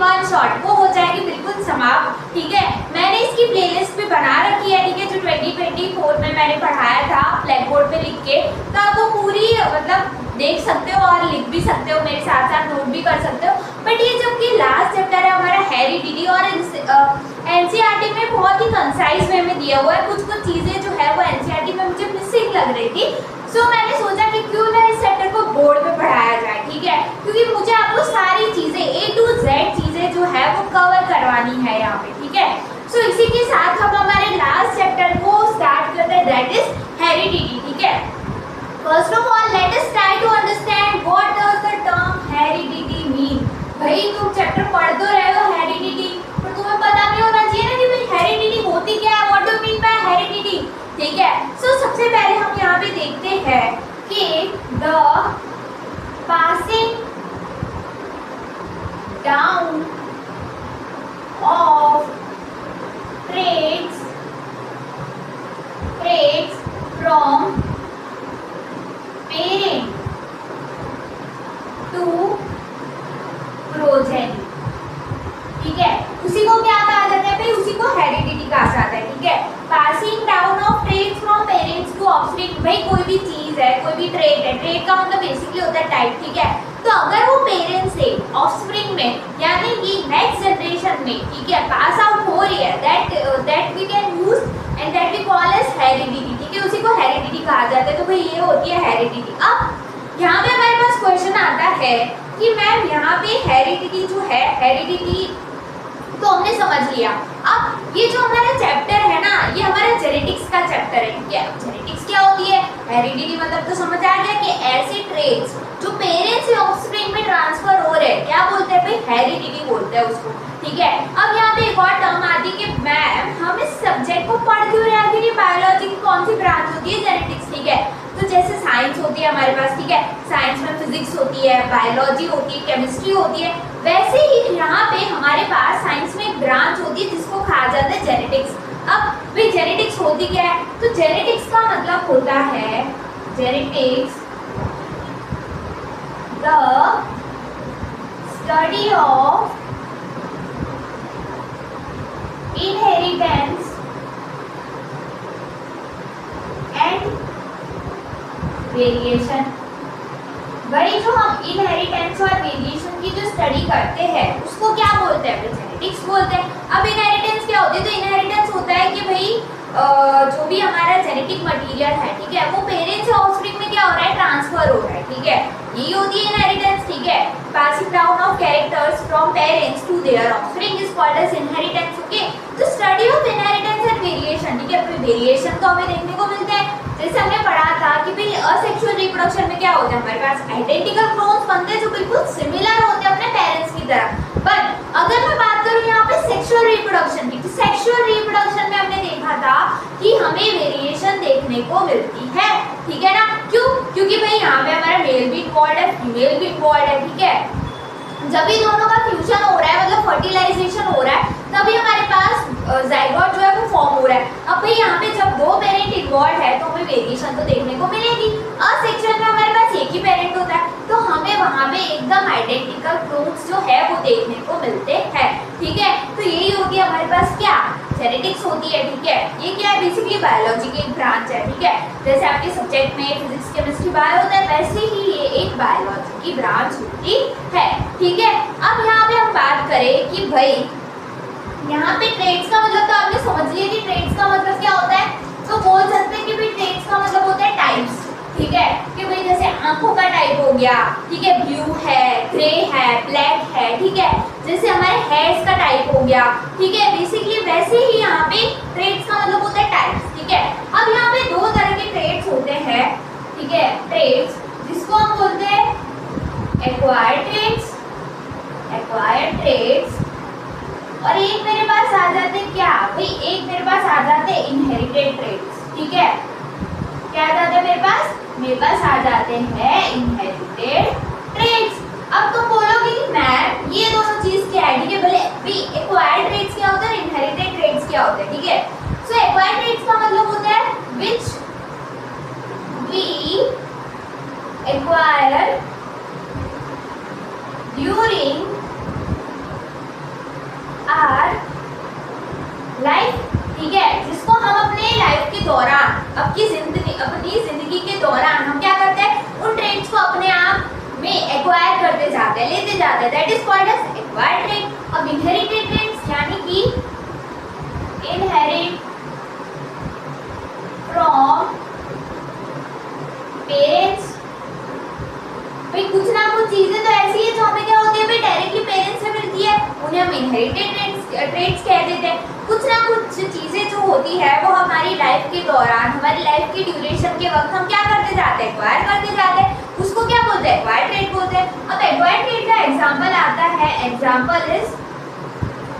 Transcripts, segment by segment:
One shot, वो हो जाएगी बिल्कुल समाप्त। ठीक है, मैंने इसकी प्लेलिस्ट भी बना रखी है। ठीक है, जो 2024 में मैंने पढ़ाया था ब्लैक बोर्ड पे लिख के, तो आप वो पूरी मतलब देख सकते हो और लिख भी सकते हो, मेरे साथ साथ नोट भी कर सकते हो। बट ये जो कि लास्ट चैप्टर है हमारा हेरिडिटी, और एनसीईआरटी में बहुत ही कंसाइज वे में दिया हुआ है। कुछ कुछ चीज़ें जो है वो एनसीईआरटी में मुझे मिसिंग लग रही थी, सो मैंने सोचा कि क्यों ना इस चैप्टर को बोर्ड पे पढ़ाया जाए। ठीक है, क्योंकि मुझे आपको सारी चीज़ें A to Z चीज़ें जो है वो कवर करवानी है यहाँ पे। ठीक है, सो इसी के साथ हम हमारे लास्ट चैप्टर को स्टार्ट करते हैं, दैट इज हेरिडिटी। ठीक है, first of all let us try to understand what does the term heredity mean. भाई तुम चैप्टर पढ़ तो रहे हो हेरिडिटी, पर तुम्हें पता भी होना चाहिए ना कि भाई हेरिडिटी होती क्या है, what do you mean by heredity. ठीक है, सो सबसे पहले हम यहाँ पे देखते हैं कि the passing down of traits from parent to progeny। ठीक है, उसी को क्या कहा जाता है भाई, उसी को हेरिडिटी कहा जाता है। ठीक है, passing down of traits from parents to offspring. भाई कोई भी चीज है, कोई भी ट्रेट है, ट्रेट का मतलब बेसिकली होता है टाइप। ठीक है, तो अगर वो पेरेंट्स से ऑफस्प्रिंग में यानी कि नेक्स्ट जनरेशन में, ठीक है, पास आउट हो रही है, that we can use and that we call as heredity. ठीक है, उसी को हेरिडिटी कहा जाता है। तो भाई ये होती है हेरिडिटी। अब यहाँ पे हमारे पास क्वेश्चन आता है कि मैम यहाँ पे हेरिडिटी जो है, हेरिडिटी तो हमने समझ लिया। अब ये जो हमारा चैप्टर है ना, ये हमारा जेनेटिक्स का चैप्टर है। ठीक है, जेनेटिक्स क्या होती है, हेरिडिटी मतलब तो समझ आ गया कि ऐसे ट्रेट्स जो पेरेंट्स से ऑफस्प्रिंग में ट्रांसफर हो रहे हैं, क्या बोलते हैं भाई, हेरिडिटी बोलते हैं उसको। ठीक है, अब यहाँ पे एक और टर्म आती है कि मैम हम इस सब्जेक्ट को पढ़ क्यों रहे हैं, आखिर बायोलॉजी की कौन सी ब्रांच होती है, जेनेटिक्स। ठीक है, तो जैसे साइंस होती है हमारे पास, ठीक है, साइंस में फिजिक्स होती है, बायोलॉजी होती है, केमिस्ट्री होती है, वैसे ही यहाँ पे हमारे पास साइंस में एक ब्रांच होती है जिसको कहा जाता है जेनेटिक्स। अब भाई जेनेटिक्स होती क्या है, तो जेनेटिक्स का मतलब होता है genetics the study of inheritance and variation. भाई जो हम इनहेरिटेंस और वेरिएशन की जो स्टडी करते हैं उसको क्या बोलते हैं, जेनेटिक्स बोलते हैं। अब इनहेरिटेंस क्या होती है, तो इनहेरिटेंस होता है कि भाई जो भी हमारा जेनेटिक मटेरियल है, ठीक है, वो पेरेंट्स से ऑफस्प्रिंग में क्या हो रहा है, ट्रांसफर हो रहा है। ठीक है, ये होती है इनहेरिटेंस। ठीक है, passing down of characters from parents to their offspring is called as inheritance. Okay, तो study of inheritance and variation. ठीक है, फिर वेरिएशन तो हमें देखने को मिलते हैं, जैसे हमने पढ़ा था कि भाई असेक्सुअल रिप्रोडक्शन में क्या होता है, हमारे पास आइडेंटिकल क्लोन्स बनते हैं जो बिल्कुल सिमिलर होते हैं अपने पेरेंट्स की तरह। बट अगर मैं बात करूं यहाँ पे सेक्सुअल रिप्रोडक्शन की, तो सेक्सुअल रिप्रोडक्शन में हमने देखा था कि हमें वेरिएशन देखने को मिलती है। ठीक है ना, क्यों, क्योंकि भाई यहाँ पे हमारा मेल भी इन्वॉल्व है, फीमेल भी इन्वॉल्व है। ठीक है, जब भी दोनों का फ्यूजन हो रहा है, मतलब फर्टिलाइजेशन हो रहा है, तभी हमारे पास जाइगोट जो है वो फॉर्म हो रहा है। अब भाई यहाँ पे जब दो पेरेंट इन्वॉल्व है तो हमें वेरिएशन तो देखने को मिलेगी। असेक्सुअल में हमारे पास एक ही पेरेंट होता है, तो हमें वहाँ पे एकदम आइडेंटिकल क्लोन्स जो है वो देखने को मिलते हैं। ठीक है, तो यही होगी हमारे पास क्या, जेनेटिक्स होती है। ठीक है, ये क्या है, बेसिकली बायोलॉजी की एक ब्रांच है। ठीक है, जैसे आपके सब्जेक्ट में फिजिक्स केमिस्ट्री बायो होता है, वैसे ही ये एक बायोलॉजी की ब्रांच होती है। ठीक है, अब यहाँ पे हम बात करें कि भाई यहाँ पे ट्रेट्स का मतलब तो आपने समझ लिया कि ट्रेट्स का मतलब क्या होता है, तो बोल सकते हैं कि भाई ट्रेट्स का मतलब होता है टाइप्स। ठीक है, कि भाई जैसे आंखों का टाइप हो गया, ठीक है, ब्लू है, ग्रे है, ब्लैक है। ठीक है, जैसे हमारे हेयर्स का टाइप हो गया। ठीक है, बेसिकली वैसे ही यहाँ पे ट्रेट्स का मतलब होता है टाइप्स। ठीक है, अब यहाँ पे दो तरह के ट्रेट्स होते हैं। ठीक है, ट्रेट्स जिसको हम बोलते हैं एक्वायर्ड ट्रेट्स, और एक मेरे पास आ जाते हैं क्या भाई, एक मेरे पास आ जाते हैं इनहेरिटेड ट्रेट्स। ठीक है, क्या आ जाते हैं मेरे पास आ जाते हैं इनहेरिटेड ट्रेट्स। अब तुम बोलोगे कि मैम ये दोनों चीज क्या है, ठीक है, भले भाई एक्वायर्ड ट्रेट्स क्या होता है, इनहेरिटेड ट्रेट्स क्या होते हैं। ठीक है, सो एक्वायर्ड ट्रेट्स का मतलब होता है विच वी एक्वायर ड्यूरिंग दौरान अपनी जिंदगी के दौरान हम क्या करते हैं, उन ट्रेड्स को अपने आप में एक्वायर करते जाते हैं, लेते जाते हैं, that is called as acquired trait. अब इनहेरिटेड ट्रेड्स यानी कि इनहेरिट फ्रॉम पेरेंट्स। भाई कुछ ना कुछ चीजें तो ऐसी है जो हमें क्या होती है भाई डायरेक्टली पेरेंट्स से मिलती है, उन्हें हम इनहेरिटेड ट्रेड्स कह देते हैं। कुछ ना कुछ चीजें जो होती है वो हमारी लाइफ के दौरान, हमारी लाइफ की ड्यूरेशन के वक्त हम क्या करते जाते हैं, एक्वायर करते जाते हैं, उसको क्या बोलते हैं, एक्वायर्ड ट्रेड बोलते हैं। अब एक्वायर्ड ट्रेड का एग्जांपल आता है, एग्जांपल इज,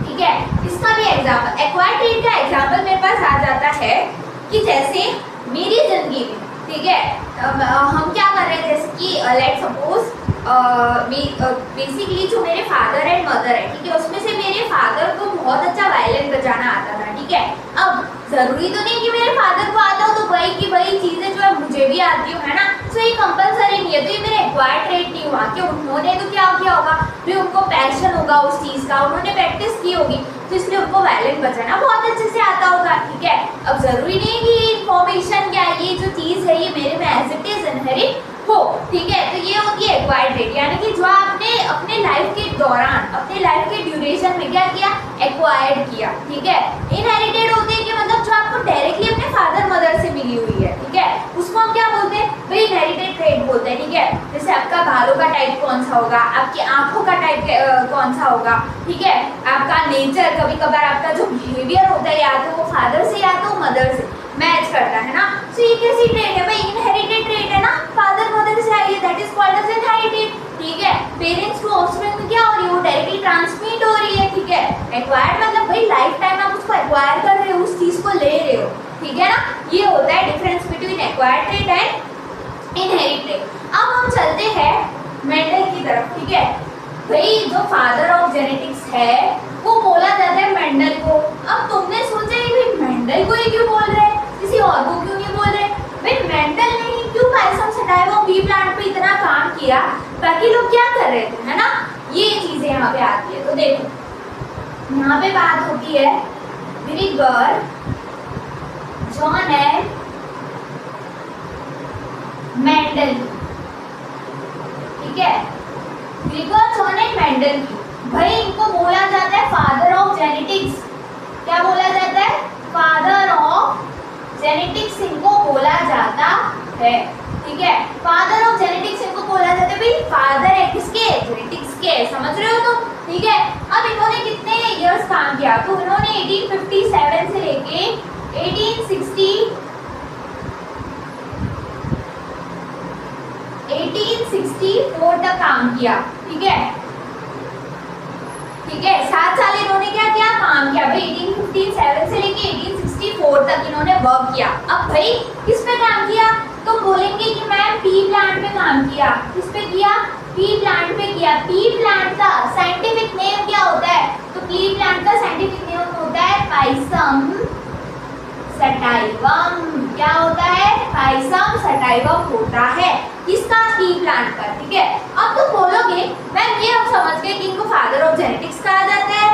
ठीक है, इसका भी एग्जांपल, एक्वायर्ड ट्रेड का एग्जांपल मेरे पास आ जाता है कि जैसे मेरी जिंदगी में, ठीक है, हम क्या कर रहे हैं, जैसे कि लेट्स सपोज बेसिकली जो मेरे फादर एंड मदर है, ठीक है, उसमें से मेरे फादर को बहुत अच्छा वायलिन बजाना आता था, ठीक है। अब जरूरी तो नहीं कि मेरे फादर को आता हो तो वही चीजें जो है मुझे भी आती हो, है ना, तो ये कंपलसरी नहीं है, तो ये मेरे एक्वायर्ड ट्रेड नहीं हुआ कि उन्होंने तो क्या किया होगा, फिर उनको पैशन होगा उस चीज का, उन्होंने प्रैक्टिस की होगी, तो इसलिए उनको वायलिन बजाना बहुत अच्छे से आता होगा, ठीक है। अब जरूरी नहीं है कि ये इन्फॉर्मेशन क्या, ये जो चीज है ये मेरे में एज इट इज इनहेरिट हो, ठीक है। तो ये होती है एक्वायर्ड ट्रेड, यानी कि जो आपने अपने लाइफ के दौरान, अपने लाइफ के ड्यूरेशन में क्या किया, एक्वायर्ड किया, ठीक है। इनहेरिटेड होते हैं कि मतलब जो आपको डायरेक्टली अपने फादर मदर से मिली हुई है, ठीक है, उसको हम क्या बोलते हैं भाई इनहेरिटेड ट्रेड बोलते हैं, ठीक है। जैसे आपका बालों का टाइप कौन सा होगा, आपकी आंखों का टाइप कौन सा होगा, ठीक है, आपका नेचर, कभी कभार आपका जो बिहेवियर होता है या तो वो फादर से या तो मदर से मैच करता है ना, तो ये कैसी ट्रेड है भाई, इनहेरिटेड ट्रेड है ना, फादर मदर से आई है, that is called as inherited, ठीक है। पेरेंट्स टू ऑफस्प्रिंग में क्या हो रही है, वो डायरेक्टली ट्रांसमिट हो रही है, ठीक है। एक्वायर्ड मतलब भाई लाइफ टाइम आप उसको एक्वायर कर रहे हो, उस चीज को ले रहे हो, ठीक है ना, ये होता है difference between acquired trade and inherited. अब हम चलते हैं मेंडल की तरफ, ठीक है। भाई जो फादर ऑफ जेनेटिक्स है वो बोला जाता है मेंडल को। अब तुमने सोचा है भाई मेंडल को ही क्यों बोल रहे हैं, किसी और को क्यों नहीं बोल रहे, भाई मेंडल ने ही क्यों पायसम सटाइवा बी प्लांट पे इतना काम किया, बाकी लोग क्या कर रहे थे, है ना, ये चीजें यहाँ पे आती है। तो देखो यहाँ पे बात होती है ग्रिगर जॉन एंड मेंडल, ठीक है, ग्रिगर जॉन एंड मेंडल की। भाई इनको बोला जाता है फादर ऑफ जेनेटिक्स, क्या बोला जाता है, फादर ऑफ जेनेटिक्स इनको बोला जाता है, ठीक है। फादर ऑफ जेनेटिक्स इनको बोला जाता है, भाई फादर है किसके, जेनेटिक्स के, समझ रहे हो तुम, ठीक है। अब इन्होंने कितने इयर्स काम किया, तो इन्होंने 1857 से लेके 1864 तक काम किया, ठीक है, ठीक है। 7 साल इन्होंने क्या किया, काम किया भाई, 1857 से लेके 1864 तक इन्होंने वर्क किया। अब भाई किस पे काम किया, तो बोलेंगे कि मैम पी प्लांट पे काम किया, किस पे किया, पी प्लांट पे किया। पी प्लांट का साइंटिफिक नेम क्या होता है, तो पी प्लांट का साइंटिफिक नेम होता है पाइसम सटाइवम, क्या होता है, पाइसम सटाइवम होता है, किसका, पी प्लांट का, ठीक है। अब तुम बोलोगे मैम ये हम समझ गए कि इनको फादर ऑफ जेनेटिक्स कहा जाता है,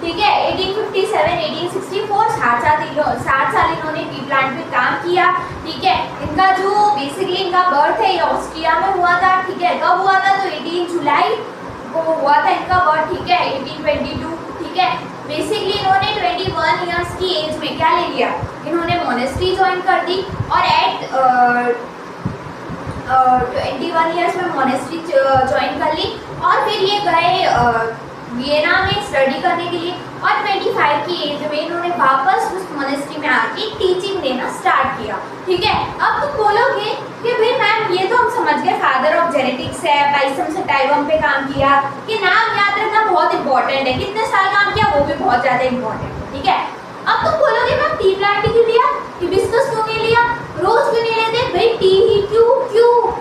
ठीक है। 1857 1864 7 साल इन्होंने पी प्लांट पे काम किया, ठीक है। इनका जो बेसिकली इनका बर्थ है ये ऑस्ट्रिया में हुआ था, ठीक है। कब हुआ था, तो 18 जुलाई को हुआ था इनका बर्थ, ठीक है, 1822, ठीक है। बेसिकली इन्होंने 21 इयर्स की एज में क्या ले लिया, इन्होंने मोनेस्ट्री ज्वाइन कर दी, और एट 21 इयर्स में मोनेस्ट्री ज्वाइन कर ली, और फिर ये गए वियना में स्टडी करने के लिए, और 25 की एज में इन्होंने वापस उस मोनेस्ट्री में आके टीचिंग देना स्टार्ट किया, ठीक है। अब तुम बोलोगे कि भाई मैम ये तो हम समझ गए फादर ऑफ जेनेटिक्स है, पाइसम सटाइवम पे काम किया, कि नाम याद रखना बहुत इंपॉर्टेंट है, कितने साल काम किया वो भी बहुत ज्यादा इंपॉर्टेंट है, ठीक है। अब तुम बोलोगे मैम टी प्लांट क्यों लिया, हिबिस्कस क्यों नहीं लिया, रोज क्यों नहीं लेते, भाई टी ही क्यों,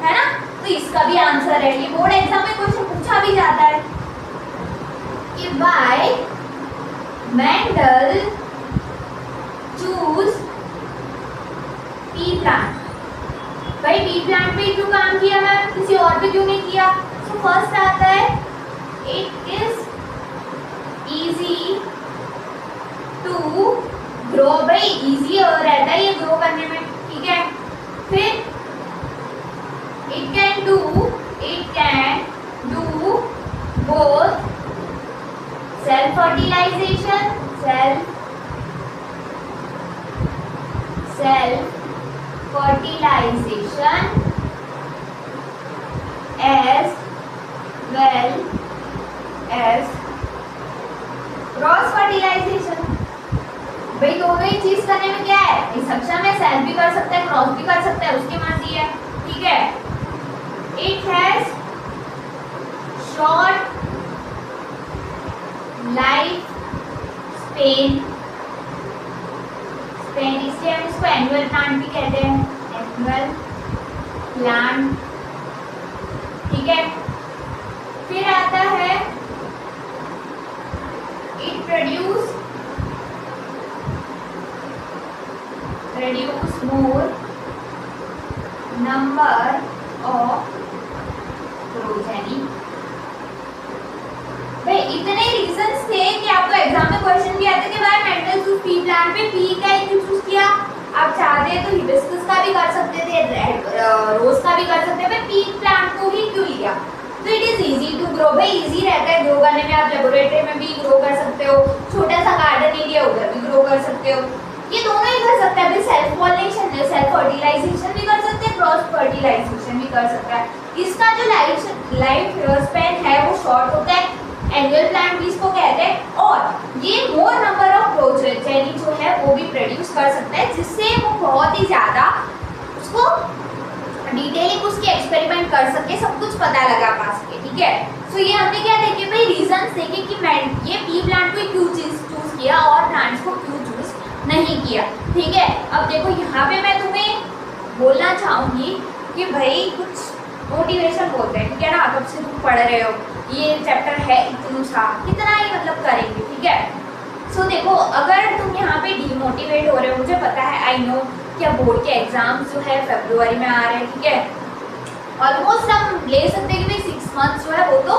है ना। तो इसका भी आंसर है, ये बोर्ड एग्जाम में क्वेश्चन पूछा भी जाता है कि why Mendel choose pea plant, भाई पी प्लांट पे क्यों काम किया मैम, किसी और पे क्यों नहीं किया। तो फर्स्ट आता है it is easy to grow भाई इजी रहता है ये ग्रो करने में, ठीक है। फिर it can do both self fertilisation as well as cross fertilisation. भाई दोनों ही चीज करने में क्या है, इस सेक्शन में सेल्फ भी कर सकता है क्रॉस भी कर सकता है, उसकी मर्जी है, ठीक है। It has short life span, इसलिए हम इसको एनुअल प्लांट भी कहते हैं, एनुअल प्लांट, ठीक है। फिर आता है it produce more number of progeny. भाई इतने रीजंस थे कि आपको एग्जाम में क्वेश्चन भी आते थे भाई मेंटल चूज पी प्लांट पे, पी का ही क्यों चूज किया, आप चाहते तो हिबिस्कस का भी कर सकते थे, रोज का भी कर सकते थे, पी प्लांट को ही क्यों लिया। तो it is easy to grow, भाई इजी रहता है ग्रो करने में, आप लेबोरेटरी में भी ग्रो कर सकते हो, छोटा सा गार्डन एरिया उधर भी ग्रो कर सकते हो, ये दोनों ही कर सकते हैं। सेल्फ पॉलिनेशन सेल्फ फर्टिलाइजेशन भी कर सकते हैं, क्रॉस फर्टिलाइजेशन भी कर सकता है। इसका जो लाइफ स्पैन है वो शॉर्ट होता है, एनुअल प्लांट भी इसको कहते हैं, और ये मोर नंबर ऑफ प्रोजेनी जो है वो भी प्रोड्यूस कर सकता है, जिससे वो बहुत ही ज्यादा उसको डिटेलिंग उसके एक्सपेरिमेंट कर सके, सब कुछ पता लगा पा सके, ठीक है। सो ये हमने क्या देखे भाई रीजंस देखे कि मैं ये पी प्लांट को क्यों चूज किया और प्लांट्स को क्यों चूज नहीं किया, ठीक है। अब देखो यहाँ पे मैं तुम्हें बोलना चाहूंगी कि भाई कुछ मोटिवेशन बोलते हैं, ठीक है ना, कब से तुम पढ़ रहे हो, ये चैप्टर है इतना सा, कितना ही मतलब करेंगे, ठीक है। सो देखो अगर तुम यहाँ पे डिमोटिवेट हो रहे हो, मुझे पता है, आई नो क्या बोर्ड के एग्जाम्स जो है फरवरी में आ रहे हैं, ठीक है। ऑलमोस्ट हम ले सकते हैं कि भाई 6 मंथ्स जो है वो तो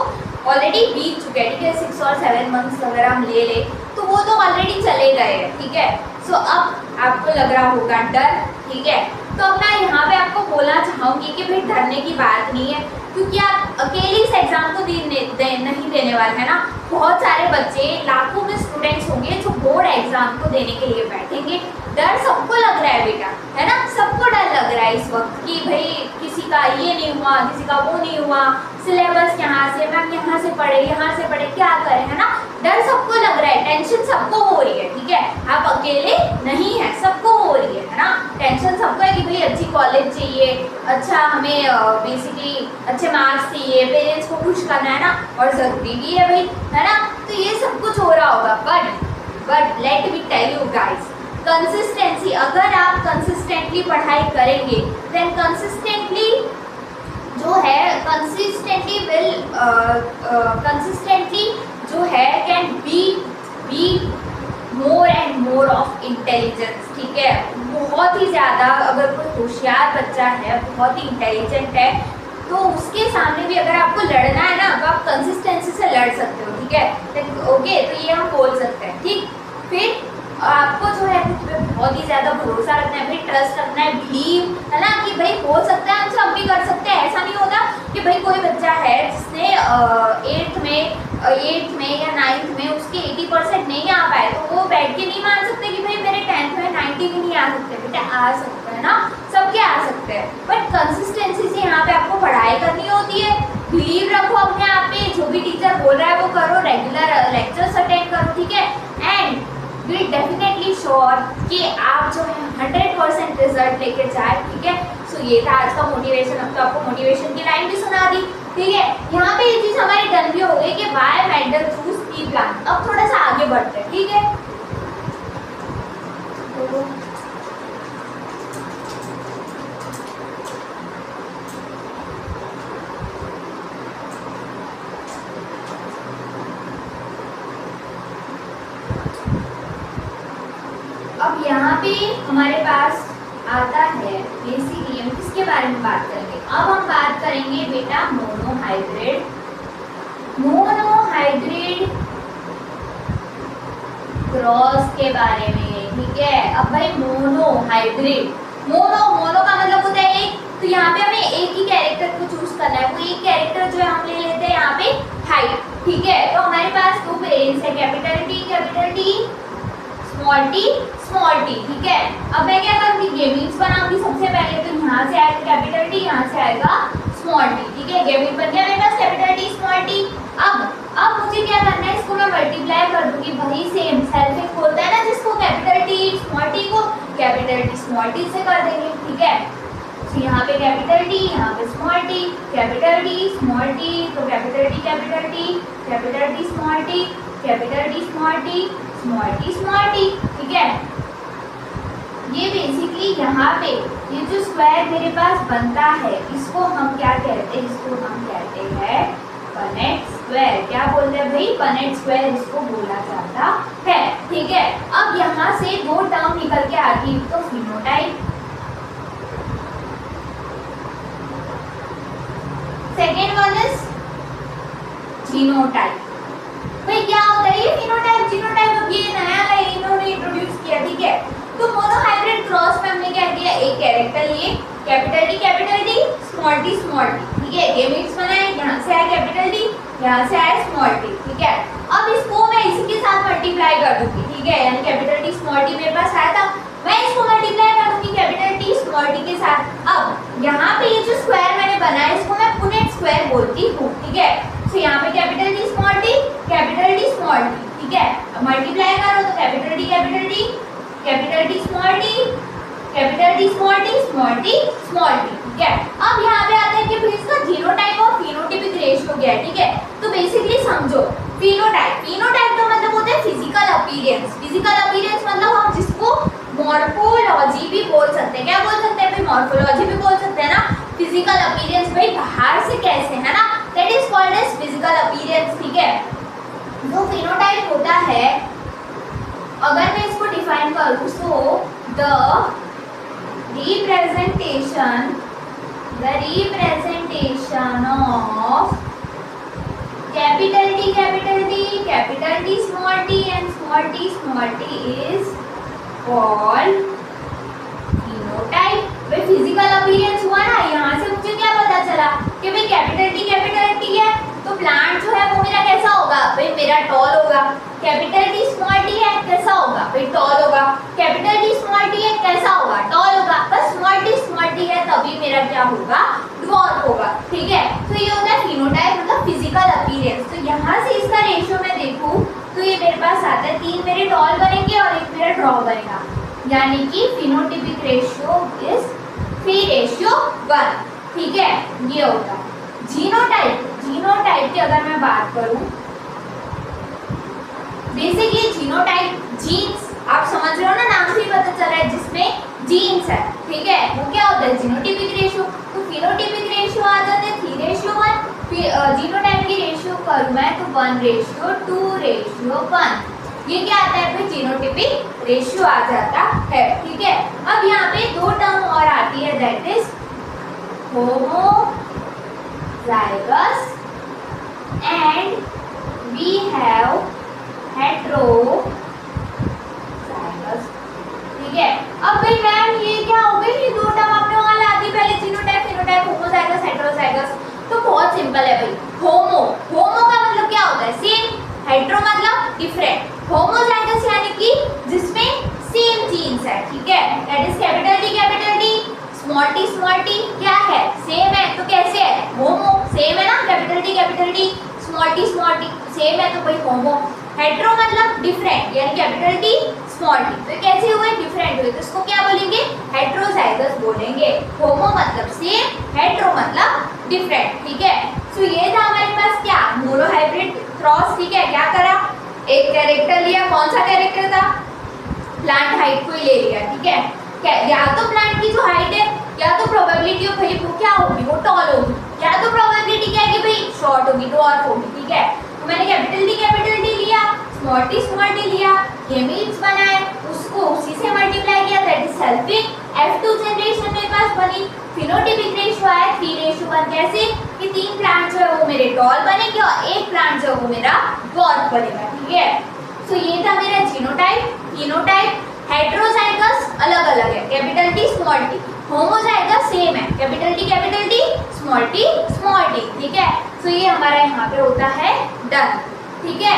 ऑलरेडी बीत चुके हैं, ठीक है। 6 और 7 मंथ्स अगर हम ले तो वो तो ऑलरेडी चले गए हैं, ठीक है। सो अब आपको लग रहा होगा डर, ठीक है। तो अब मैं यहाँ पे आपको बोलना चाहूँगी कि भाई डरने की बात नहीं है, क्योंकि आप अकेले इस एग्जाम को नहीं देने वाले हैं ना, बहुत सारे बच्चे लाखों में स्टूडेंट्स होंगे जो बोर्ड एग्जाम को देने के लिए बैठेंगे। डर सबको लग रहा है बेटा, है ना, सबको डर लग रहा है इस वक्त कि भाई किसी का ये नहीं हुआ, किसी का वो नहीं हुआ, सिलेबस यहाँ से, मैम यहाँ से पढ़े क्या करें, है ना, डर सबको लग रहा है, टेंशन सबको हो रही है, ठीक है। आप अकेले नहीं है, सबको हो रही है ना, टेंशन सबको है कि भाई अच्छी कॉलेज चाहिए, अच्छा हमें बेसिकली अच्छे मार्क्स चाहिए, पेरेंट्स को खुश करना है ना, और ज़रूरी भी है भाई, है ना। तो ये सब कुछ हो रहा होगा, but let me tell you guys, consistency, अगर आप कंसिस्टेंटली पढ़ाई करेंगे देन कंसिस्टेंटली जो है कंसिस्टेंटली जो है can be more and more of intelligence, ठीक है। बहुत ही ज़्यादा अगर कोई होशियार बच्चा है, बहुत ही इंटेलिजेंट है, तो उसके सामने भी अगर आपको लड़ना है ना, तो आप कंसिस्टेंसी से लड़ सकते हो, ठीक है। ओके, तो ये हम बोल सकते हैं, ठीक। फिर आपको जो है खुद पे बहुत ही ज़्यादा भरोसा रखना है, भाई ट्रस्ट रखना है, बिलीव, है ना, कि भाई हो सकता है, हम सब भी कर सकते हैं। ऐसा नहीं होता कि भाई कोई बच्चा है जिसने 8th में या 9th में उसके 80% नहीं आ पाए, तो वो बैठ के नहीं मान सकते कि भाई मेरे 10th में 90 भी नहीं आ सकते, बेटा आ सकते हैं ना, सबके आ सकते हैं। बट कंसिस्टेंसी से यहाँ पे आपको पढ़ाई करनी होती है, बिलीव रखो अपने आप पे, जो भी टीचर बोल रहा है वो करो, रेगुलर लेक्चर्स अटेंड करो, ठीक है। एंड बी डेफिनेटली श्योर कि आप जो है 100% रिजल्ट लेके जाए, ठीक है। सो ये था आज का मोटिवेशन। अब तो आपको मोटिवेशन की लाइन भी सुना दी, ठीक है। यहाँ पे ये चीज़ हमारी डन भी हो गई कि why Mendel choose pea plant. अब थोड़ा सा आगे बढ़ते हैं, ठीक है। अब यहाँ पे हमारे पास आता है बेसिकली हम किसके बारे में बात करेंगे, अब हम बात करेंगे बेटा मोनोहाइब्रिड क्रॉस के बारे में, ठीक है। अब भाई मोनो हाइब्रिड, मोनो का मतलब होता है एक, तो यहाँ पे हमें एक ही कैरेक्टर को चूज करना है, वो एक कैरेक्टर जो है हम ले लेते हैं यहाँ पे हाइट, ठीक है। तो हमारे पास दो वेरिएंट्स है, कैपिटल टी स्मॉल टी, ठीक है। अब मैं क्या करूँगी, गेमिंग्स बनाऊंगी सबसे पहले, तो यहाँ से आएगा कैपिटल टी, यहाँ से आएगा स्मॉल टी, ठीक है। गेमिंग बन गया मेरे पास कैपिटल टी स्मॉल टी। अब मुझे क्या करना है, इसको मैं मल्टीप्लाई कर दूंगी, वही सेम सेल्फ एक होता है ना जिसको कैपिटल टी स्मॉल टी को कैपिटल टी स्मॉल टी से कर देंगे, ठीक है। तो यहाँ पे कैपिटल टी, यहाँ पे small T, capital T small T, तो capital T capital T, capital T small T, capital T small T, small T small T, ठीक है। ये बेसिकली यहाँ पे ये जो स्क्वायर मेरे पास बनता है, इसको हम क्या कहते हैं, इसको हम कहते हैं पनेट स्क्वायर। क्या बोलते हैं भाई, पनेट स्क्वायर इसको बोला जाता है, ठीक है। अब यहाँ से दो टर्म निकल के आती है, तो phenotype, second one is genotype. भाई क्या होता है ये फिनोटाइप जीनोटाइप, अब ये नया है, इन्होंने इंट्रोड्यूस किया, ठीक है। तो मोनो हाइब्रिड क्रॉस में हमने क्या किया, एक कैरेक्टर लिए कैपिटल टी स्मॉल टी, ठीक है। गेमिंग्स बनाए, यहाँ से आया कैपिटल टी, यहाँ से आया स्मॉल टी, ठीक है। अब इसको मैं इसी के साथ मल्टीप्लाई कर दूंगी, ठीक है। यानी कैपिटल टी स्मॉल टी मेरे पास आया था, मैं इसको मल्टीप्लाई कर दूंगी कैपिटल टी स्मॉल टी के साथ। अब यहाँ पे ये जो स्क्वायर मैंने बनाया, इसको मैं पुनेट स्क्वायर बोलती हूँ, ठीक है। तो यहाँ पे capital T small T small T, ठीक है। मल्टीप्लाई करो तो capital T capital T small T, capital T small T small T small T, ठीक है। अब यहाँ पे आता है कि फिर इसका जीनोटाइप और फिनोटाइपिक रेशियो क्या है, ठीक है। तो बेसिकली समझो, फिनोटाइप का मतलब होता है फिजिकल अपीयरेंस मतलब हम जिसको मॉर्फोलॉजी भी बोल सकते हैं। क्या बोल सकते हैं भाई, मॉर्फोलॉजी भी बोल सकते हैं ना। फिजिकल अपीयरेंस भाई बाहर से कैसे है ना, that is called as physical appearance, ठीक है। जो फिनोटाइप होता है, अगर मैं इसको डिफाइन करूँ, so the representation of capital T small t and small t is called phenotype। भाई फिजिकल अपीयरेंस हुआ ना, यहाँ से मुझे क्या पता चला कि भाई कैपिटल टी है, तो प्लांट जो है वो मेरा कैसा होगा भाई, मेरा टॉल होगा। कैपिटल टी स्मॉल टी है, कैसा होगा भाई, टॉल होगा। कैपिटल टी स्मॉल टी है, कैसा होगा, टॉल होगा। बस स्मॉल टी है, तभी मेरा क्या होगा, ड्वार्फ होगा, ठीक है। तो ये होता है फिनोटाइप मतलब फिजिकल अपीयरेंस। तो यहाँ से इसका रेशियो मैं देखूँ तो ये मेरे पास आता है, 3 मेरे टॉल बनेंगे और 1 मेरा ड्रॉ बनेगा, यानी कि फिनोटाइपिक रेशियो इज 3:1, ठीक है। ये होता है जीनोटाइप की अगर मैं बात करूं, बेसिकली जीनोटाइप जीन्स, आप समझ रहे हो ना, नाम से ही पता चल रहा है जिसमें जीन्स है, ठीक है। वो क्या होता है, जीनोटाइपिक रेशियो। तो फिनोटाइपिक रेशियो आ जाते हैं 3:1, जीनोटाइप की रेशियो करूं मैं तो 1:2:1, ये क्या आता है भाई, जीनोटाइपिक रेशियो आ जाता है, ठीक है। अब यहाँ पे दो टर्म और आती है, that is homozygous and we have heterozygous, ठीक है। अब भाई मैम ये क्या हो गई, ये दो टर्म आपने वहां ला दी पहले, जीनोटाइप फिनोटाइप, होमोजाइगस हेटेरोजाइगस। तो बहुत सिंपल है भाई, होमो का मतलब क्या होता है, सेम, हेटेरो मतलब डिफरेंट, होमोजाइगस यानी कि जिसमें सेम जीन्स है, ठीक है। That is capital T small T क्या है, सेम है, तो कैसे है, होमो, सेम है ना, capital T small T same है, तो भाई होमो। हेटेरो मतलब डिफरेंट, यानी कैपिटल टी स्मॉल टी, तो कैसे हुए, डिफरेंट हुए, तो इसको क्या बोलेंगे, हेटेरोजाइगस बोलेंगे। होमो मतलब सेम, हेटेरो मतलब डिफरेंट, ठीक है। सो ये था हमारे पास क्या, मोनो हाइब्रिड क्रॉस, ठीक है। क्या करा, एक कैरेक्टर लिया, कौन सा कैरेक्टर था, प्लांट हाइट को ही ले लिया, ठीक है। या तो प्लांट की जो हाइट है, या तो प्रोबेबिलिटी ऑफ भाई वो क्या होगी, वो टॉल होगी, या तो प्रोबेबिलिटी क्या है कि भाई शॉर्ट होगी, ड्वार्फ होगी, ठीक है। तो मैंने कैपिटल टी लिया, स्मॉल टी लिया, गेमीट्स बनाए, उसको उसी से मल्टीप्लाई किया, दैट इज सेल्फिक। F2 जनरेशन मेरे पास बनी, फिनोटाइपिक रेशियो आया 3:1, कैसे कि 3 प्लांट जो है वो मेरे टॉल बनेंगे और 1 प्लांट जो है वो मेरा ड्वार्फ बनेगा, ठीक है। सो ये था मेरा जीनोटाइप, फिनोटाइप, हेट्रोजाइगस अलग अलग है, capital T small T. Homozygous same है, capital T small T small T, ठीक है। तो ये हमारा यहाँ पे होता है डन, ठीक है।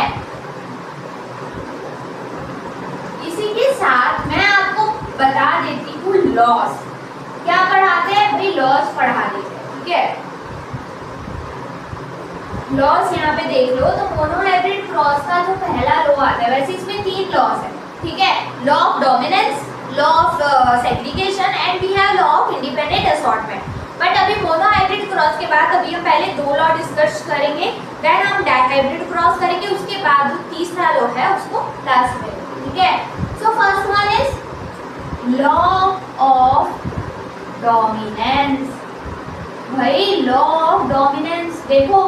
इसी के साथ मैं आपको बता देती हूँ लॉस क्या पढ़ाते हैं भाई, लॉस पढ़ा देते हैं, ठीक है। लॉस यहाँ पे देख लो तो मोनोहाइब्रिड क्रॉस का जो पहला लॉ आता है, वैसे इसमें 3 लॉस है, ठीक है। Law of dominance, law of segregation and we have law of independent assortment. But अभी मोनोहाइब्रिड क्रॉस के बाद अभी हम पहले 2 लॉ डिस्कस करेंगे, देन हम डाइहाइब्रिड क्रॉस करेंगे, उसके बाद जो तीसरा लॉ है उसको लास्ट में, ठीक है। So first one is law of dominance. भाई लॉ ऑफ डोमिनेंस देखो,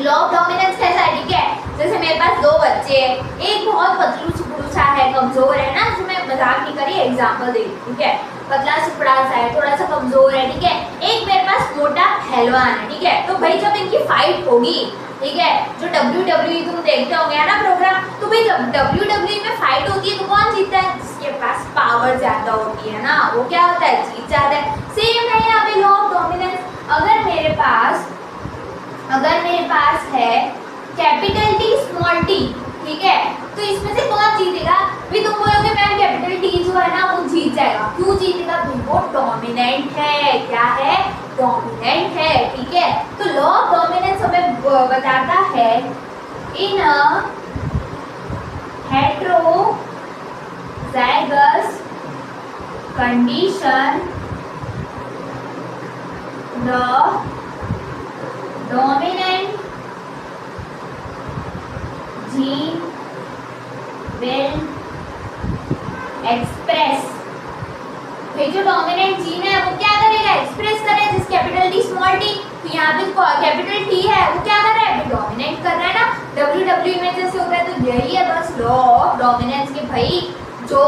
लॉ ऑफ डोमिनेंस कैसा है, ठीक है। जैसे मेरे पास 2 बच्चे हैं, एक बहुत पतलू सुपड़ू सा है, कमजोर है ना, जो मैं मजाक नहीं करी, एग्जांपल दे, ठीक है। पतला सुपड़ा सा है, थोड़ा सा कमजोर है, ठीक है। एक मेरे पास मोटा पहलवान है, ठीक है। तो भाई जब इनकी फाइट होगी, ठीक है, जो WWE तुम देखते होंगे ना प्रोग्राम, तो भाई जब WWE में फाइट होती है तो कौन जीतता है, जिसके पास पावर ज्यादा होती है ना, वो क्या होता है, जीत जाता है। सेम है यहाँ पे लॉ ऑफ डोमिनेंस। अगर मेरे पास है कैपिटल टी स्मॉल टी, ठीक है, तो इसमें से कौन जीतेगा, भी तुम बोलोगे मैम कैपिटल टी जो है ना वो जीत जाएगा। क्यों जीतेगा, वो डोमिनेंट है, क्या है, डोमिनेंट है, ठीक है। तो लॉ ऑफ डोमिनेंस हमें बताता है in a heterozygous condition the dominant gene will express, जो डोमिनेंट जीन है वो क्या करेगा, एक्सप्रेस करेगा, जिस कैपिटल टी स्मॉल टी, तो यहाँ पे कैपिटल टी है वो क्या कर रहा है, डोमिनेट कर रहा है ना। WWE में जैसे होता है, तो यही है बस लॉ ऑफ डोमिनेंस के भाई जो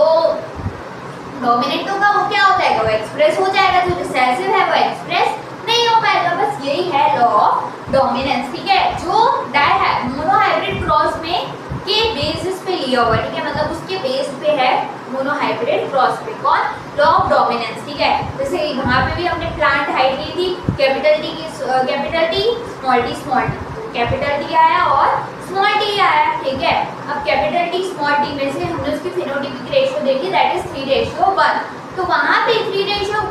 डोमिनेट होगा वो क्या हो जाएगा, वो एक्सप्रेस हो जाएगा, जो रिसेसिव है वो एक्सप्रेस नहीं हो पाएगा। बस यही है लॉ ऑफ डोमिनेंस, ठीक है, जो मोनोहाइब्रिड क्रॉस में के बेसिस पे लिया हुआ है, ठीक है, मतलब उसके बेस पे है मोनोहाइब्रिड क्रॉस पे कौन, लॉ ऑफ डोमिनेंस, ठीक है। जैसे यहाँ पे भी हमने प्लांट हाइट ली थी, capital T small T, capital T आया और स्मॉल टी आया, ठीक है। अब कैपिटल टी स्मॉल टी में से हमने उसकी फिनोटाइपिक रेशियो देखी, दैट इज 3:1। तो वहाँ पे 3:1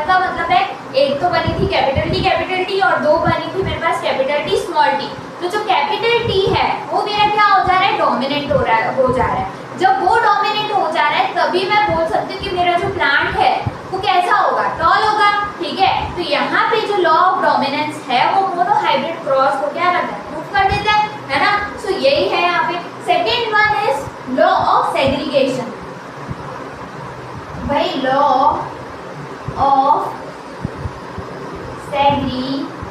का मतलब है, एक तो बनी थी कैपिटल टी और 2 बनी थी मेरे पास कैपिटल टी स्मॉल टी। तो जो कैपिटल टी है वो मेरा क्या हो जा रहा है, डोमिनेंट हो जा रहा है। जब वो डोमिनेंट हो जा रहा है तभी मैं बोल सकती हूँ कि मेरा जो प्लांट है वो कैसा होगा, टॉल होगा, ठीक है। तो यहाँ पे जो लॉ ऑफ डोमिनेंस है वो मोनोहाइब्रिड क्रॉस को क्या करता है, प्रूफ कर देता है ना। सो यही है यहाँ पे। Second one is law of segregation. भाई लॉ ऑफ सेग्रीगेशन,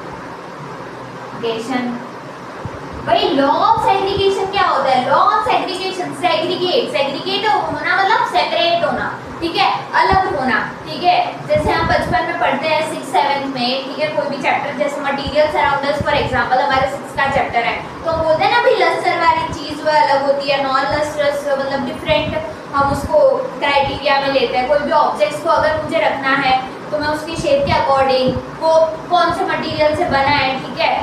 भाई लॉ ऑफ सेग्रीगेशन क्या होता है, लॉ ऑफ सेग्रीगेशन, सेग्रीगेट होना मतलब सेपरेट होना, ठीक है, अलग होना, ठीक है। जैसे हम बचपन में पढ़ते हैं 6th-7th में, ठीक है, कोई भी चैप्टर जैसे मटेरियल सराउंडर्स फॉर एग्जांपल हमारे 6th का चैप्टर है, तो हम बोलते हैं ना भाई लस्टर वाली चीज वो अलग होती है, नॉन लस्टरस मतलब डिफरेंट, हम उसको क्राइटेरिया में लेते हैं। कोई भी ऑब्जेक्ट्स को अगर मुझे रखना है तो मैं उसकी शेप के अकॉर्डिंग, वो कौन से मटेरियल से बना है, ठीक है,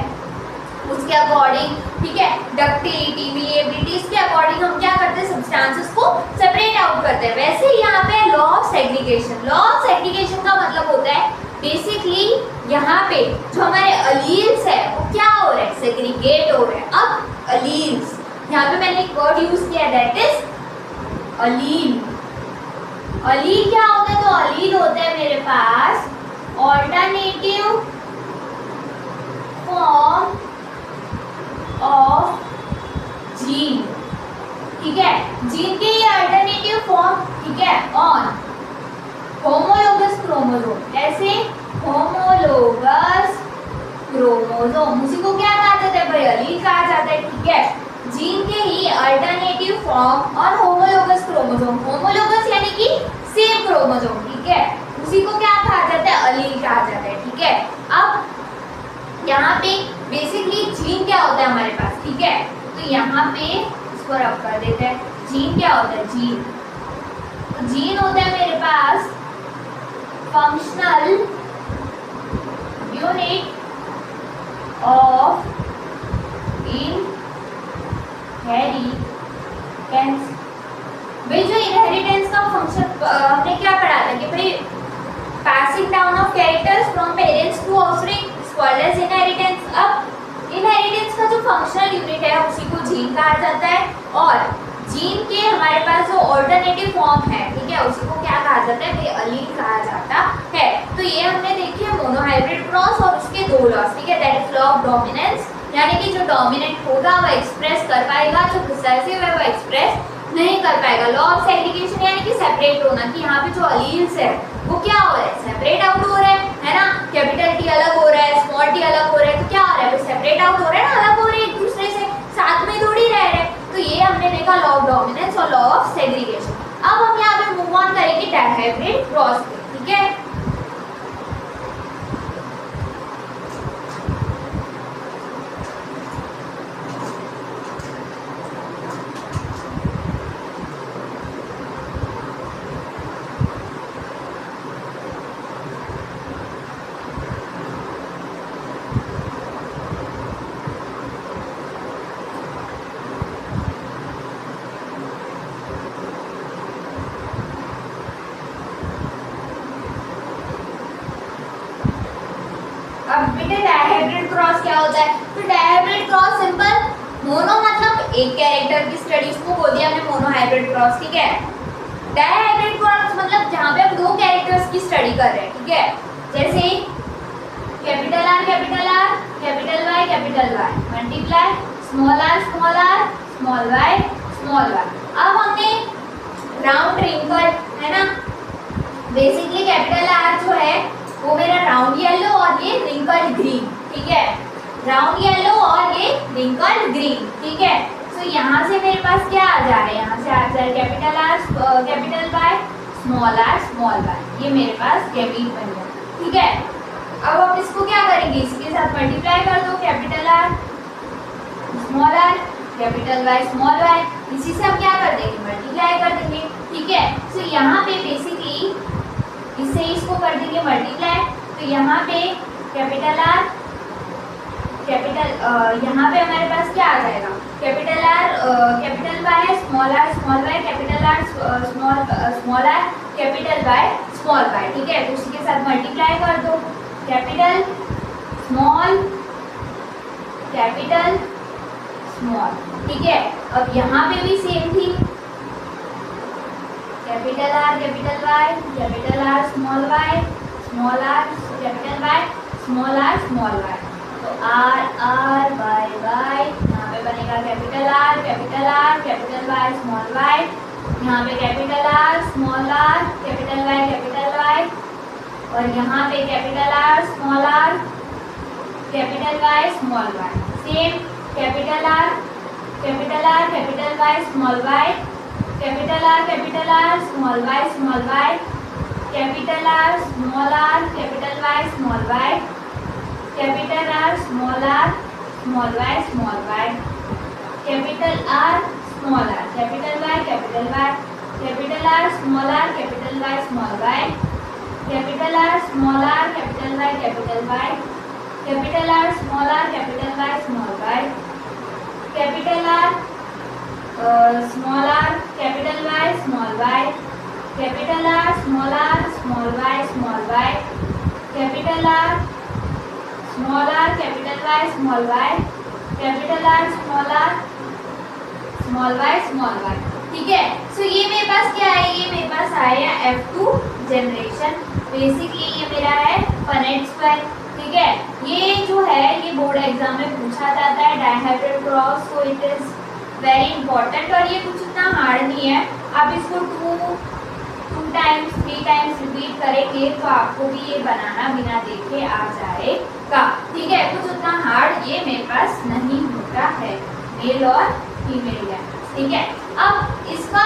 उसके अकॉर्डिंग, ठीक है, डक्टिलिटी, वेलिएबिलिटी, इसके अकॉर्डिंग हम क्या करते हैं, सब्सटेंसेस को सेपरेट आउट करते हैं। वैसे ही यहाँ पे law of segregation, law of segregation का मतलब होता है बेसिकली यहाँ पे जो हमारे अलील्स है वो क्या हो रहे हैं, सेग्रीगेट हो रहे हैं। अब अलील्स, यहाँ पे मैंने एक वर्ड यूज किया, दैट इज अलील। अलील क्या होता है, तो अलील होता है मेरे पास ऑल्टरनेटिव फॉर्म ऑफ जीन, ठीक है, जीन के ये अल्टरनेटिव फॉर्म, ठीक है, ऑन होमोलोगस क्रोमोसोम। ऐसे होमोलोगस क्रोमोसोम, उसी को क्या कहा जाता है भाई, अलील कहा जाता है, ठीक है। जीन के ही अल्टरनेटिव फॉर्म और होमोलोगस क्रोमोसोम, होमोलोगस यानी कि सेम क्रोमोसोम, ठीक है, उसी को क्या कहा जाता है, अलील कहा जाता है, ठीक है। अब यहाँ पे बेसिकली जीन क्या होता है हमारे पास, ठीक है, तो यहाँ पे इसको रब कर देते हैं। जीन क्या होता है, जीन तो जीन होता है मेरे पास फंक्शनल यूनिट ऑफ इनहेरिटेंस। भाई जो इनहेरिटेंस का फंक्शन हमने क्या पढ़ा था कि भाई passing down of characters from parents to offspring is called as inheritance। अब इनहेरिटेंस का जो फंक्शनल यूनिट है उसी को जीन कहा जाता है, और जीन के हमारे पास जो ऑल्टरनेटिव फॉर्म है, ठीक है, उसी को क्या कहा जाता है, भाई अलील कहा जाता है। तो ये हमने देखी है मोनोहाइब्रिड क्रॉस और उसके दो लॉस, ठीक है, that is law of dominance, यानी कि जो डोमिनेंट होगा वह एक्सप्रेस कर पाएगा, जो रिसेसिव है वह एक्सप्रेस नहीं कर पाएगा। लॉ ऑफ सेग्रीगेशन यानी कि सेपरेट होना, कि यहाँ पे जो अलील्स है वो क्या हो रहा है, सेपरेट आउट हो रहा है ना, कैपिटल टी अलग हो रहा है, स्मॉल टी अलग हो रहा है, तो क्या हो रहा है, सेपरेट आउट हो रहा है ना, अलग हो रहे हैं एक दूसरे से, साथ में थोड़ी रह रहे हैं। तो ये हमने देखा लॉ ऑफ डोमिनेंस और लॉ ऑफ सेग्रीगेशन। अब हम यहाँ पे मूव ऑन करेंगे डायहाइब्रिड क्रॉस पे, ठीक है। डायहाइब्रिड क्रॉस क्या होता है, तो डायहाइब्रिड क्रॉस सिंपल, मोनो मतलब एक कैरेक्टर की स्टडी, उसको बोल दिया हमने मोनोहाइब्रिड क्रॉस, ठीक है। डायहाइब्रिड क्रॉस मतलब जहाँ पे हम दो कैरेक्टर्स की स्टडी कर रहे हैं, ठीक है, जैसे capital R capital Y multiply small R small Y small Y. अब हमने राउंड रिंकल है ना, बेसिकली कैपिटल आर जो है वो मेरा राउंड येलो और ये रिंकल ग्रीन, ठीक है, राउंड येलो और ये रिंकल ग्रीन, ठीक है। तो यहाँ से मेरे पास क्या आ जा रहा है, यहाँ से आ जा रहा है capital R capital Y small Y, ये मेरे पास गैमीट बन गया, ठीक है। अब हम इसको क्या करेंगे, इसके साथ मल्टीप्लाई कर दो, capital R capital Y small Y, इसी से हम क्या कर देंगे, मल्टीप्लाई कर देंगे, ठीक है। तो यहाँ पे बेसिकली इससे इसको कर देंगे मल्टीप्लाई, तो यहाँ पे कैपिटल आर कैपिटल यहाँ पे हमारे पास क्या आ जाएगा, capital R capital Y small Y capital R small R capital Y small Y, ठीक है। तो उसके साथ मल्टीप्लाई कर दो, कैपिटल स्मॉल कैपिटल स्मॉल, ठीक है। अब यहाँ पे भी सेम थी, capital R small R capital Y small Y, तो आर वाई यहाँ पे बनेगा capital R capital Y small Y, यहाँ पे कैपिटल आर कैपिटल वाई, और यहाँ पे capital R capital Y small Y, same capital R capital Y small Y, capital R small Y capital R capital Y small Y, capital R small Y small Y, capital R capital Y capital R small capital Y small Y, capital R small capital Y capital R small capital Y small Y, capital R small capital Y small Y, capital R small Y small Y, capital R small capital Y small Y, capital R small Y small Y, ठीक है। सो ये मेरे पास क्या है, ये मेरे पास आया F2 generation, basically ये मेरा है पनेट स्क्वायर, ठीक है। ये जो है ये बोर्ड एग्जाम में पूछा जाता है dihybrid cross, so it is very important, और ये कुछ इतना हार्ड नहीं है, आप इसको 2 टाइम्स 3 टाइम्स रिपीट करेंगे तो आपको भी ये बनाना बिना देखे आ जाएगा, ठीक है। कुछ उतना हार्ड ये मेरे पास नहीं होता है, मेल और फीमेल है, ठीक है। अब इसका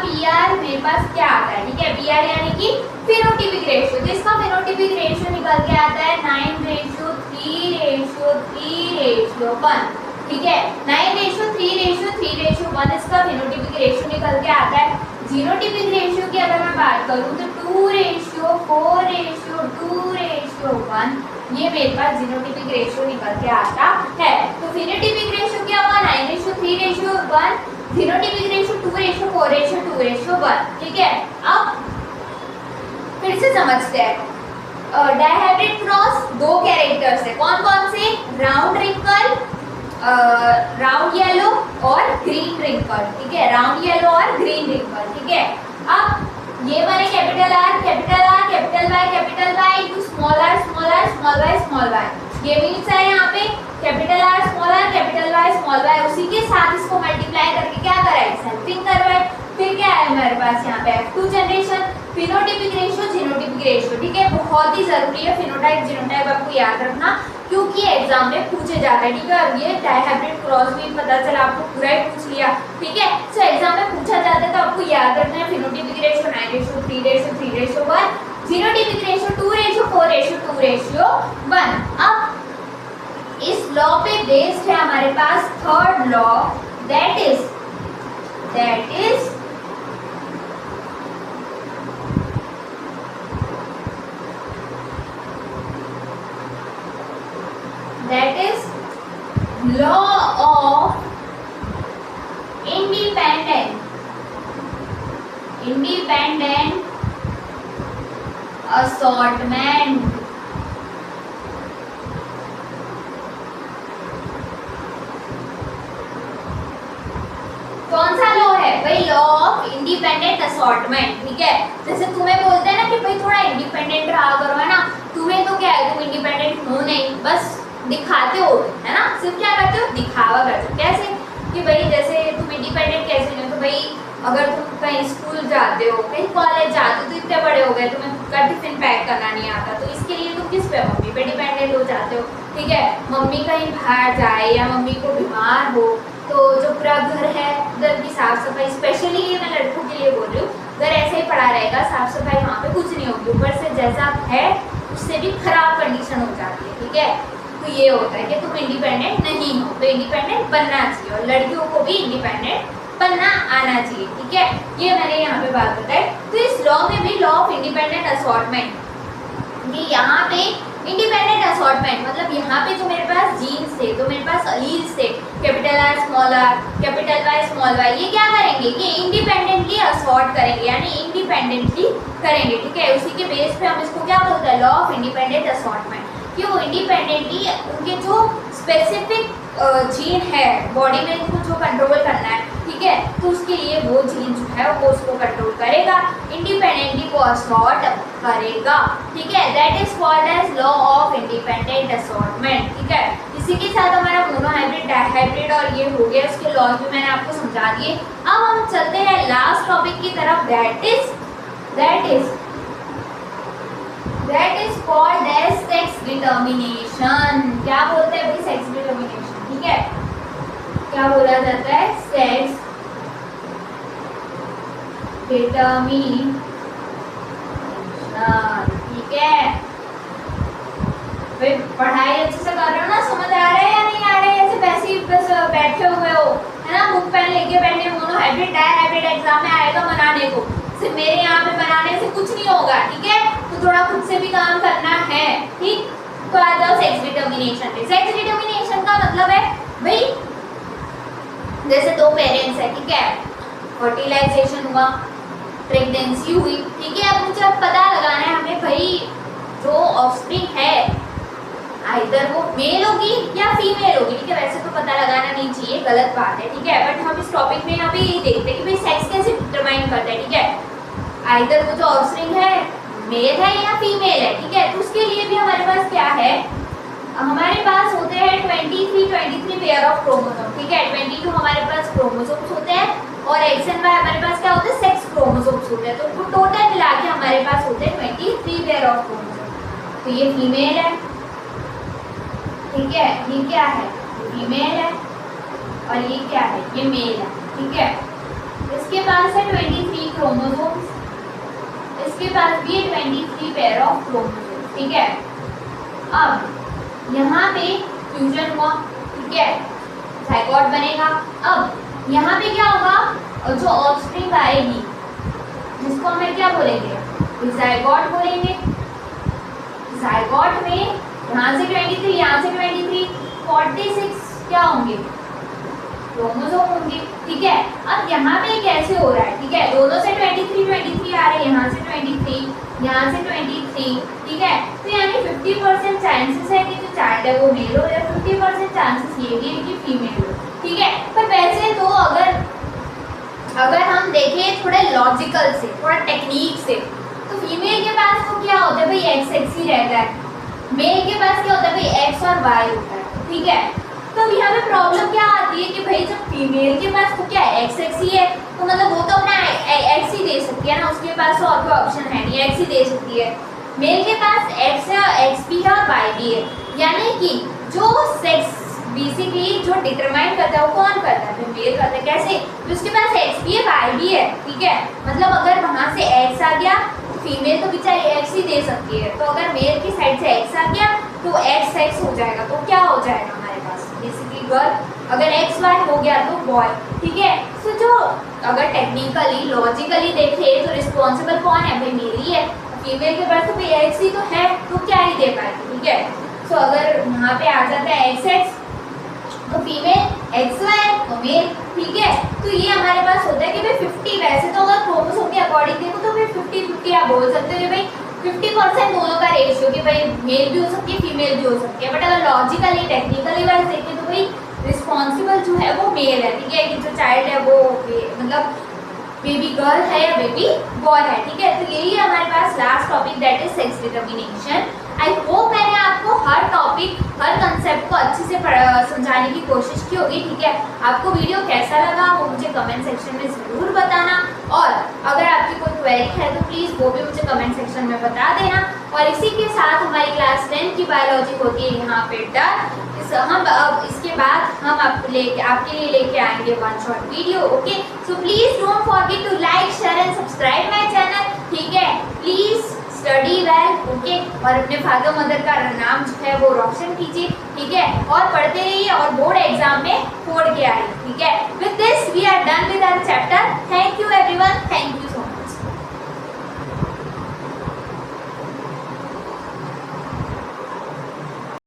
PR मेरे पास क्या आता है, ठीक है, PR यानी कि फेनोटाइपिक रेशियो, तो इसका फेनोटाइपिक रेशियो निकल के आता है 9:3:3:1, ठीक ठीक है। 9:3:3:1 इसका फिनोटिपिक रेशियो निकल के आता है। जीनोटिपिक रेशियो की अगर मैं बात करूं तो 2:4:2:1 ये मेरे पास जीनोटिपिक रेशियो निकल के आता है। तो फिनोटिपिक रेशियो क्या हुआ 9:3:1, जीनोटिपिक रेशियो 2:4:2:1, ठीक है। अब फिर से समझते हैं। डायहाइब्रिड क्रॉस दो कैरेक्टर्स है, कौन कौन से? राउंड रिंकल, राउंड येलो और ग्रीन रिंकल, ठीक है। राउंड येलो और ग्रीन रिंकल, ठीक है। अब ये बने capital R capital Y into small R small Y. ये मीन्स है यहाँ पे कैपिटल आर स्मॉल वाई, उसी के साथ इसको मल्टीप्लाई करके क्या कराए? सैंपलिंग करवाए। फिर क्या है हमारे पास यहाँ पे F2 generation, phenotypic ratio, genotypic ratio, ठीक है। बहुत ही जरूरी है फिनोटाइप जीनोटाइप आपको याद रखना, क्योंकि एग्जाम में पूछे जाता है, ठीक है। और ये डायहाइब्रिड क्रॉस भी पता चला आपको पूरा ही पूछ लिया, ठीक है। सो एग्जाम में पूछा जाता है तो आपको याद रखना है फिनोटिपिक रेशियो 9:3:3:1, जीनोटिपिक रेशियो 2:4:2:1। अब इस लॉ पे बेस्ड है हमारे पास third law, that is law of independent assortment। कौन सा लॉ है भाई? लॉ ऑफ इंडिपेंडेंट असॉर्टमेंट, ठीक है। जैसे तुम्हें बोलते हैं ना कि भाई थोड़ा इंडिपेंडेंट रहा करो, है ना। तुम्हें तो क्या है, तुम इंडिपेंडेंट हो नहीं, बस दिखाते हो, है ना। सिर्फ क्या करते हो? दिखावा करते हो। कैसे कि भाई जैसे तुम इंडिपेंडेंट कैसे नहीं हो, तो भाई अगर तुम कहीं स्कूल जाते हो, कहीं कॉलेज जाते हो, तो इतने बड़े हो गए, तुम्हें खुद का टिफिन पैक करना नहीं आता, तो इसके लिए तुम किस पे? मम्मी पे डिपेंडेंट हो जाते हो, ठीक है। मम्मी कहीं बाहर जाए या मम्मी को बीमार हो तो जो पूरा घर है घर की साफ सफाई, स्पेशली ये मैं लड़कों के लिए बोल रही हूँ, घर ऐसे ही पड़ा रहेगा, साफ सफाई वहाँ पे कुछ नहीं होगी, ऊपर से जैसा है उससे भी खराब कंडीशन हो जाती है, ठीक है। तो ये होता है कि तुम इंडिपेंडेंट नहीं हो, तो इंडिपेंडेंट बनना चाहिए और लड़कियों को भी इंडिपेंडेंट बनना आना चाहिए, ठीक है। ये मैंने यहाँ पे बात बताई। तो इस लॉ में भी लॉ ऑफ इंडिपेंडेंट असॉर्टमेंट, ये यहाँ पे इंडिपेंडेंट असॉर्टमेंट मतलब यहाँ पे जो मेरे पास जीन्स थे, तो मेरे पास अलील्स थे, कैपिटल आर कैपिटल वाई, ये क्या करेंगे? ये इंडिपेंडेंटली असॉर्ट करेंगे, यानी इंडिपेंडेंटली करेंगे, ठीक है। उसी के बेस पे हम इसको क्या बोलते हैं? लॉ ऑफ इंडिपेंडेंट असॉर्टमेंट, कि वो इंडिपेंडेंटली उनके जो स्पेसिफिक जीन है बॉडी में उनको जो कंट्रोल करना है, ठीक है, तो उसके लिए वो जीन जो है वो उसको कंट्रोल करेगा, इंडिपेंडेंटली को असॉर्ट करेगा, ठीक है। That is called as law of independent assortment, ठीक है। इसी के साथ हमारा मोनोहाइब्रिड, डायहाइब्रिड और ये हो गया, उसके लॉज भी मैंने आपको समझा दिए। अब हम चलते हैं लास्ट टॉपिक की तरफ, that is called as sex determination. क्या बोलते हैं भाई? सेक्स डिटर्मिनेशन, ठीक है। क्या बोला जाता है? सेक्स डिटर्मिनेशन, ठीक है। भाई पढ़ाई अच्छे से कर रहे हो ना? समझ आ रहा है या नहीं आ रहा है? ऐसे वैसे ही बस बैठे हुए हो, है ना, बुक पेन लेके बैठे। मोनोहाइब्रिड डायहाइब्रिड एग्जाम में आएगा बनाने को, सिर्फ मेरे यहाँ पे बनाने से कुछ नहीं होगा, ठीक है। तो थोड़ा खुद से भी काम करना है, ठीक। तो आ जाओ सेक्स डिटर्मिनेशन पे। सेक्स डिटर्मिनेशन का मतलब है भाई जैसे दो पेरेंट्स है, ठीक है, फर्टिलाइजेशन हुआ, प्रेगनेंसी हुई, ठीक है। अब मुझे पता लगाना है हमें भाई जो ऑफस्प्रिंग है आइदर वो मेल होगी या फीमेल होगी, ठीक है। वैसे तो पता लगाना नहीं चाहिए, गलत बात है, ठीक है। बट हम इस टॉपिक में यहाँ पे यही देखते हैं कि भाई सेक्स कैसे डिटरमाइन करता है, ठीक है। आइदर वो जो ऑफस्प्रिंग है मेल है या फीमेल है, ठीक है। तो उसके लिए भी हमारे पास क्या है? हमारे पास होते हैं 23 पेयर ऑफ क्रोमोसोम, ठीक है। 22 हमारे पास क्रोमोसोम्स होते हैं और एक्स एंड वाई हमारे पास क्या होते हैं? सेक्स क्रोमोसोम्स होते हैं। तो टोटल मिला के हमारे पास होते हैं 23 पेयर ऑफ क्रोमोसोम। तो ये फीमेल है, ठीक है, ये क्या है? फीमेल है, और ये क्या है? ये मेल है, ठीक है। इसके पास है 23 क्रोमोसोम्स, इसके पास भी है 23 पेयर ऑफ क्रोमोसोम्स, ठीक है। अब यहाँ पे फ्यूजन हुआ, ठीक है। जायगोट बनेगा। अब यहाँ पे क्या होगा, जो ऑफस्प्रिंग आएगी जिसको हमें क्या बोलेंगे, जायगोट बोलेंगे। जायगोट में यहाँ से 23, यहाँ से 23, 46 क्या होंगे, क्रोमोसोम होंगे। ठीक है, अब यहाँ पे कैसे हो रहा है, ठीक है, दोनों से 23 आ रहे हैं, यहाँ से 23, यहाँ से 23, ठीक है, तो यानी 50% चांसेस है कि जो चाइल्ड है वो मेल हो, या 50% चांसेस ये भी है कि फीमेल हो। ठीक है, पर वैसे तो अगर हम देखें थोड़े लॉजिकल से, थोड़ा टेक्निक से, तो फीमेल के पास तो क्या होता है भाई, एक्स एक्स ही रहता है, मेल के पास क्या होता है भाई, एक्स और वाई होता है। ठीक है, तो यहाँ पे प्रॉब्लम क्या आती है कि भाई जब फीमेल के पास तो क्या एक्स एक्स ही है, तो मतलब वो तो अपना एक्स ही दे सकती है ना, उसके पास तो और कोई ऑप्शन है नहीं, एक्स ही दे सकती है। मेल के पास एक्स है, एक्स भी है और वाई भी है, यानी कि जो सेक्स बेसिकली जो डिटरमाइन करता है वो कौन करता है, मेल करता है। कैसे, जिसके पास एक्स भी है वाई भी है। ठीक है, मतलब अगर वहाँ से एक्स आ गया, फीमेल तो बेचारी एक्स ही दे सकती है, तो अगर मेल की साइड से एक्स आ गया तो एक्स एक्स हो जाएगा, तो क्या हो जाएगा हमारे पास बेसिकली गर्ल, अगर एक्स वाई हो गया तो बॉय। ठीक है, तो जो अगर टेक्निकली लॉजिकली देखे तो रिस्पॉन्सिबल कौन है भाई, मेल ही है। फीमेल के पास तो भाई एक्स ही तो है, तो क्या ही दे पाएगी। ठीक है, तो अगर यहाँ पे आ जाता है एक्स एक्स तो फीमेल, एक्स वाई तो मेल। ठीक है, तो ये हमारे पास होता है कि भाई 50, वैसे तो अगर क्रोमोसोम के अकॉर्डिंग देखो तो भाई 50-50 आप बोल सकते हो कि भाई 50% दोनों का रेशियो, कि भाई मेल भी हो सकती है फीमेल भी हो सकती है, बट अगर लॉजिकली टेक्निकली वाइज देखें तो भाई रिस्पॉन्सिबल जो है वो मेल है। ठीक है, कि जो चाइल्ड है वो मतलब बेबी गर्ल है या बेबी बॉय है। ठीक है, तो यही है हमारे पास last topic, that is sex determination. I hope मैंने आपको हर टॉपिक, हर कंसेप्ट को अच्छे से समझाने की कोशिश की होगी। ठीक है, आपको वीडियो कैसा लगा वो मुझे कमेंट सेक्शन में ज़रूर बताना, और अगर आपकी कोई क्वेरी है तो प्लीज़ वो भी मुझे कमेंट सेक्शन में बता देना। और इसी के साथ हमारी क्लास 10 की बायोलॉजी होती है यहाँ पे डन। हम अब इसके बाद हम आपके लिए लेके आएंगे one shot video. Okay, so please don't forget to like, share and subscribe my channel. ठीक है, प्लीज स्टडी वेल। ओके, और अपने फादर मदर का नाम जो है वो रोशन कीजिए। ठीक है, और पढ़ते रहिए और बोर्ड एग्जाम में फोड़ के आइए। ठीक है, with this we are done with our chapter. Thank you everyone, thank you.